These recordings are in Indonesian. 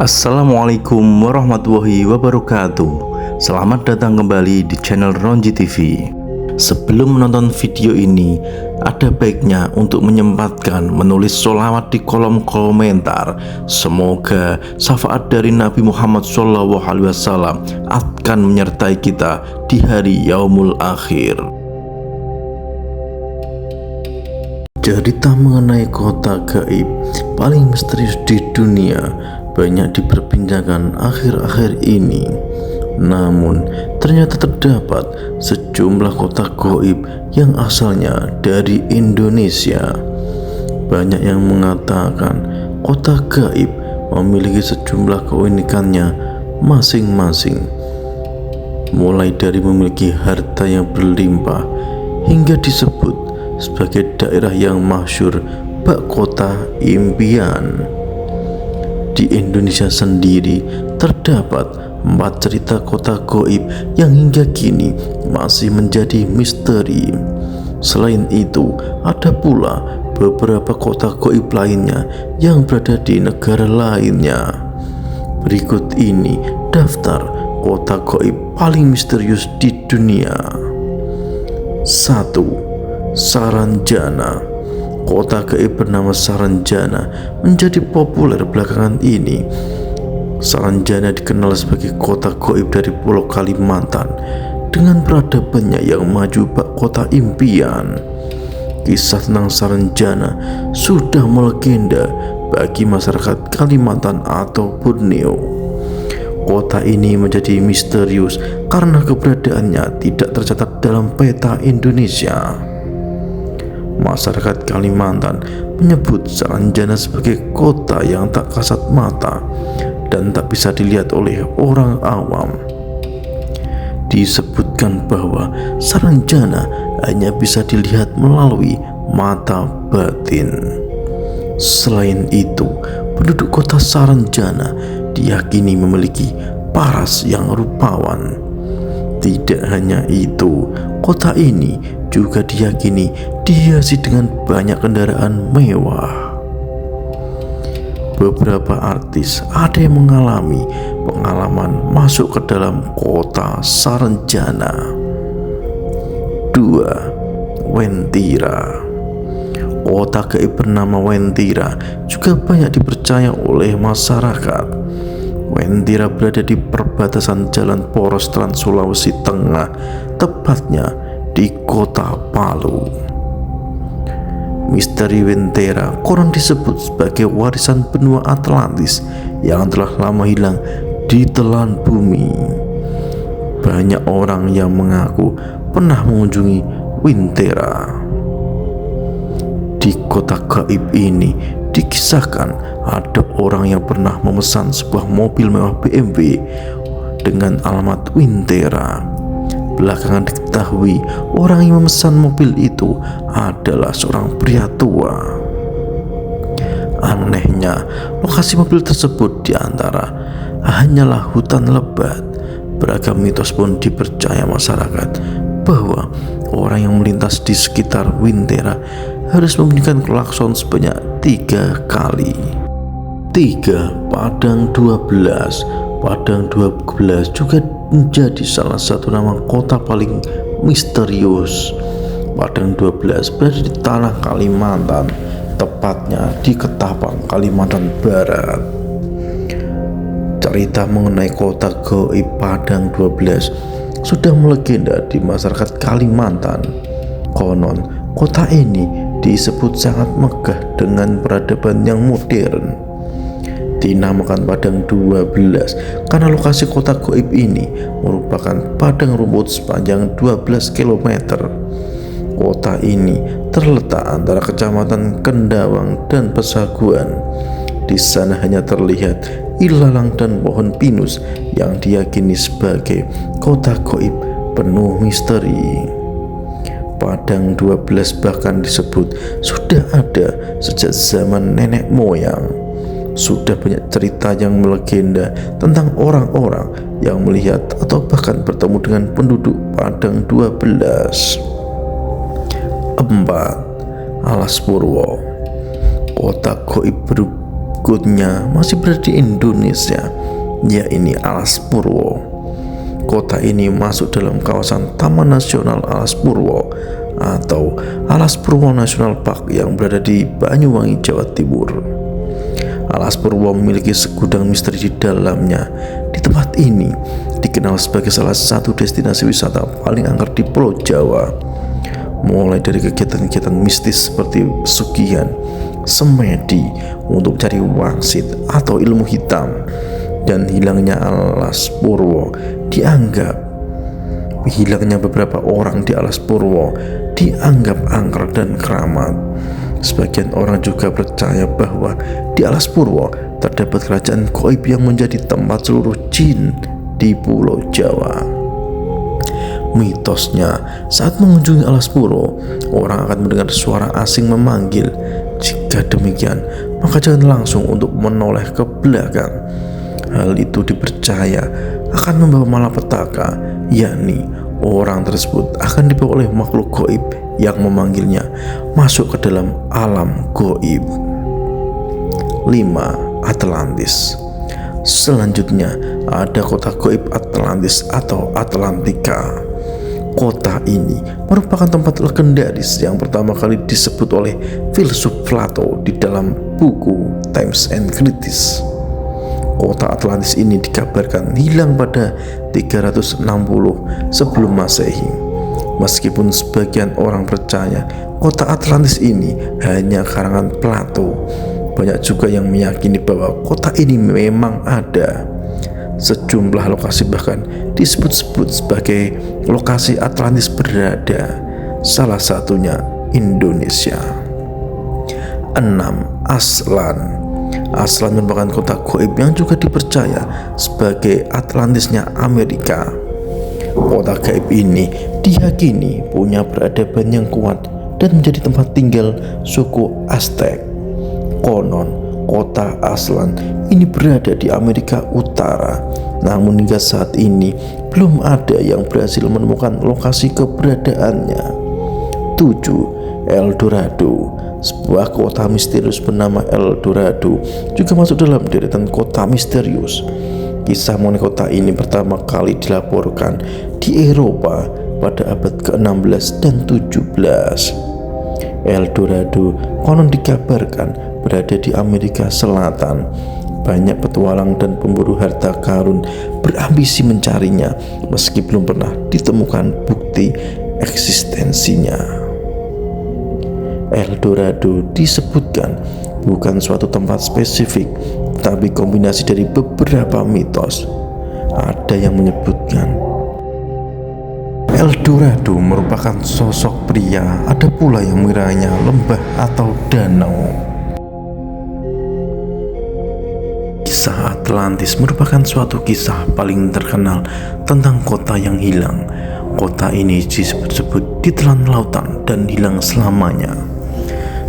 Assalamualaikum warahmatullahi wabarakatuh. Selamat datang kembali di channel Ronji TV. Sebelum menonton video ini, ada baiknya untuk menyempatkan menulis sholawat di kolom komentar. Semoga syafaat dari Nabi Muhammad SAW akan menyertai kita di hari yaumul akhir. Cerita mengenai kota gaib paling misterius di dunia banyak diperbincangkan akhir-akhir ini. Namun ternyata terdapat sejumlah kota gaib yang asalnya dari Indonesia. Banyak yang mengatakan kota gaib memiliki sejumlah keunikannya masing-masing, mulai dari memiliki harta yang berlimpah hingga disebut sebagai daerah yang masyhur bak kota impian. Di Indonesia sendiri terdapat 4 cerita kota gaib yang hingga kini masih menjadi misteri. Selain itu, ada pula beberapa kota gaib lainnya yang berada di negara lainnya. Berikut ini daftar kota gaib paling misterius di dunia. 1. Saranjana. Kota gaib bernama Saranjana menjadi populer belakangan ini. Saranjana dikenal sebagai kota gaib dari Pulau Kalimantan dengan peradabannya yang maju bak kota impian. Kisah tentang Saranjana sudah melegenda bagi masyarakat Kalimantan atau Borneo. Kota ini menjadi misterius karena keberadaannya tidak tercatat dalam peta Indonesia. Masyarakat Kalimantan menyebut Saranjana sebagai kota yang tak kasat mata dan tak bisa dilihat oleh orang awam. Disebutkan bahwa Saranjana hanya bisa dilihat melalui mata batin. Selain itu, penduduk kota Saranjana diyakini memiliki paras yang rupawan. Tidak hanya itu, kota ini juga diyakini dihiasi dengan banyak kendaraan mewah. Beberapa artis ada yang mengalami pengalaman masuk ke dalam kota Saranjana. 2. Wentira. Kota gaib bernama Wentira juga banyak dipercaya oleh masyarakat. Wentira berada di perbatasan Jalan Poros Trans Sulawesi Tengah, tepatnya di kota Palu. Misteri Wentira konon disebut sebagai warisan benua Atlantis yang telah lama hilang di telan bumi. Banyak orang yang mengaku pernah mengunjungi Wentira. Di kota gaib ini dikisahkan ada orang yang pernah memesan sebuah mobil mewah BMW dengan alamat Wentira. Belakangan diketahui orang yang memesan mobil itu adalah seorang pria tua. Anehnya, lokasi mobil tersebut diantara hanyalah hutan lebat. Beragam mitos pun dipercaya masyarakat bahwa orang yang melintas di sekitar Wentira harus membunyikan klakson sebanyak 3 kali. 3. Padang 12. Padang 12 juga menjadi salah satu nama kota paling misterius. Padang 12 berada di tanah Kalimantan, tepatnya di Ketapang, Kalimantan Barat. Cerita mengenai kota gaib Padang 12 sudah melegenda di masyarakat Kalimantan. Konon, kota ini disebut sangat megah dengan peradaban yang modern. Dinamakan Padang 12 karena lokasi kota gaib ini merupakan padang rumput sepanjang 12 km. Kota ini terletak antara kecamatan Kendawang dan Pesaguan. Di sana hanya terlihat ilalang dan pohon pinus yang diyakini sebagai kota gaib penuh misteri. Padang 12 bahkan disebut sudah ada sejak zaman nenek moyang. Sudah banyak cerita yang melegenda tentang orang-orang yang melihat atau bahkan bertemu dengan penduduk Padang 12. 4. Alas Purwo. Kota gaib berikutnya masih berada di Indonesia, yaitu Alas Purwo. Kota ini masuk dalam kawasan Taman Nasional Alas Purwo atau Alas Purwo National Park yang berada di Banyuwangi, Jawa Timur. Alas Purwo memiliki segudang misteri di dalamnya. Di tempat ini dikenal sebagai salah satu destinasi wisata paling angker di Pulau Jawa. Mulai dari kegiatan-kegiatan mistis seperti pesugihan, semedi untuk cari wangsit atau ilmu hitam, dan hilangnya Alas Purwo hilangnya beberapa orang di Alas Purwo dianggap angker dan keramat. Sebagian orang juga percaya bahwa di Alas Purwo terdapat kerajaan gaib yang menjadi tempat seluruh jin di Pulau Jawa. Mitosnya, saat mengunjungi Alas Purwo, orang akan mendengar suara asing memanggil. Jika demikian, maka jangan langsung untuk menoleh ke belakang. Hal itu dipercaya akan membawa malapetaka, yakni orang tersebut akan dibawa oleh makhluk gaib yang memanggilnya masuk ke dalam alam gaib. 5. Atlantis. Selanjutnya ada kota gaib Atlantis atau Atlantika. Kota ini merupakan tempat legendaris yang pertama kali disebut oleh filsuf Plato di dalam buku Times and Critics. Kota Atlantis ini dikabarkan hilang pada 360 sebelum Masehi. Meskipun sebagian orang percaya kota Atlantis ini hanya karangan Plato, banyak juga yang meyakini bahwa kota ini memang ada. Sejumlah lokasi bahkan disebut-sebut sebagai lokasi Atlantis berada, salah satunya Indonesia. 6. Aslan. Aslan merupakan kota gaib yang juga dipercaya sebagai Atlantisnya Amerika. Kota gaib ini diyakini punya peradaban yang kuat dan menjadi tempat tinggal suku Aztec. Konon kota Aslan ini berada di Amerika Utara, namun hingga saat ini belum ada yang berhasil menemukan lokasi keberadaannya. 7. El Dorado. Sebuah kota misterius bernama El Dorado juga masuk dalam deretan kota misterius. Kisah mengenai kota ini pertama kali dilaporkan di Eropa pada abad ke-16 dan 17. El Dorado konon dikabarkan berada di Amerika Selatan. Banyak petualang dan pemburu harta karun berambisi mencarinya meski belum pernah ditemukan bukti eksistensinya. El Dorado disebutkan bukan suatu tempat spesifik, tapi kombinasi dari beberapa mitos. Ada yang menyebutkan El Dorado merupakan sosok pria, ada pula yang mengiranya lembah atau danau. Kisah Atlantis merupakan suatu kisah paling terkenal tentang kota yang hilang. Kota ini disebut-sebut ditelan lautan dan hilang selamanya.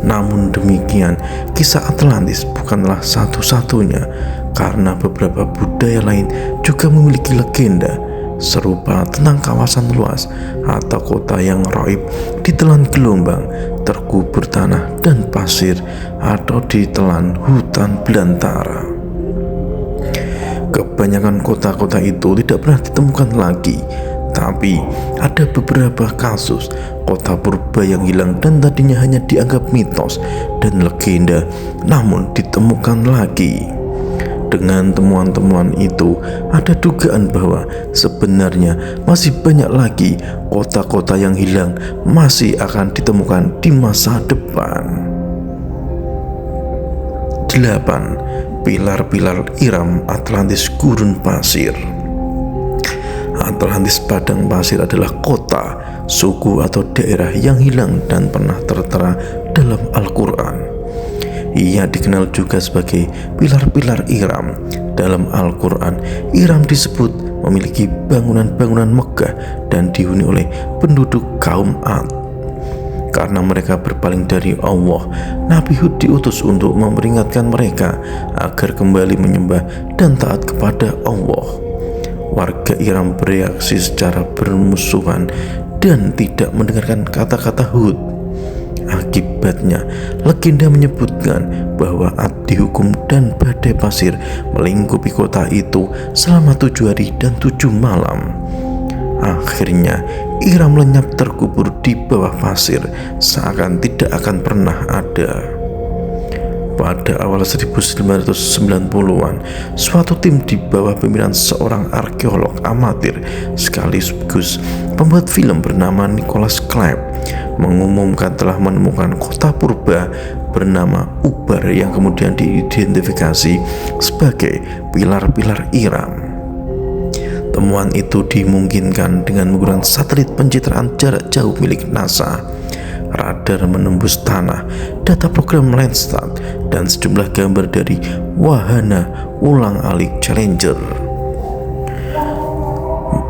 Namun demikian, kisah Atlantis bukanlah satu-satunya, karena beberapa budaya lain juga memiliki legenda serupa tentang kawasan luas atau kota yang raib ditelan gelombang, terkubur tanah dan pasir, atau ditelan hutan belantara. Kebanyakan kota-kota itu tidak pernah ditemukan lagi, tapi ada beberapa kasus kota purba yang hilang dan tadinya hanya dianggap mitos dan legenda, namun ditemukan lagi. Dengan temuan-temuan itu, ada dugaan bahwa sebenarnya masih banyak lagi kota-kota yang hilang masih akan ditemukan di masa depan. 8. Pilar-pilar Iram Atlantis Gurun Pasir. Atlantis Padang Pasir adalah kota, suku atau daerah yang hilang dan pernah tertera dalam Al-Quran. Ia dikenal juga sebagai pilar-pilar Iram. Dalam Al-Quran, Iram disebut memiliki bangunan-bangunan megah dan dihuni oleh penduduk kaum Ad. Karena mereka berpaling dari Allah, Nabi Hud diutus untuk memperingatkan mereka agar kembali menyembah dan taat kepada Allah. Warga Iram bereaksi secara bermusuhan dan tidak mendengarkan kata-kata Hud. Akibatnya, legenda menyebutkan bahwa abdi hukum dan badai pasir melingkupi kota itu selama 7 hari dan 7 malam. Akhirnya, Iram lenyap terkubur di bawah pasir, seakan tidak akan pernah ada. Pada awal 1990-an, suatu tim di bawah pimpinan seorang arkeolog amatir sekaligus pembuat film bernama Nicholas Clapp mengumumkan telah menemukan kota purba bernama Ubar yang kemudian diidentifikasi sebagai pilar-pilar Iram. Temuan itu dimungkinkan dengan menggunakan satelit pencitraan jarak jauh milik NASA, radar menembus tanah, data program Landsat, dan sejumlah gambar dari wahana ulang-alik Challenger.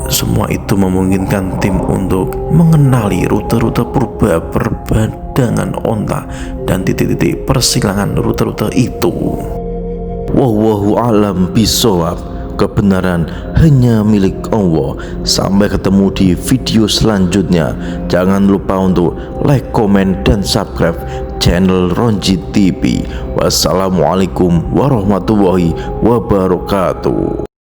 Semua itu memungkinkan tim untuk mengenali rute-rute purba perbadangan onta dan titik-titik persilangan rute-rute itu. Wallahu a'lam bishawab. Kebenaran hanya milik Allah. Sampai ketemu di video selanjutnya. Jangan lupa untuk like, komen, dan subscribe channel Ronji TV. Wassalamualaikum warahmatullahi wabarakatuh.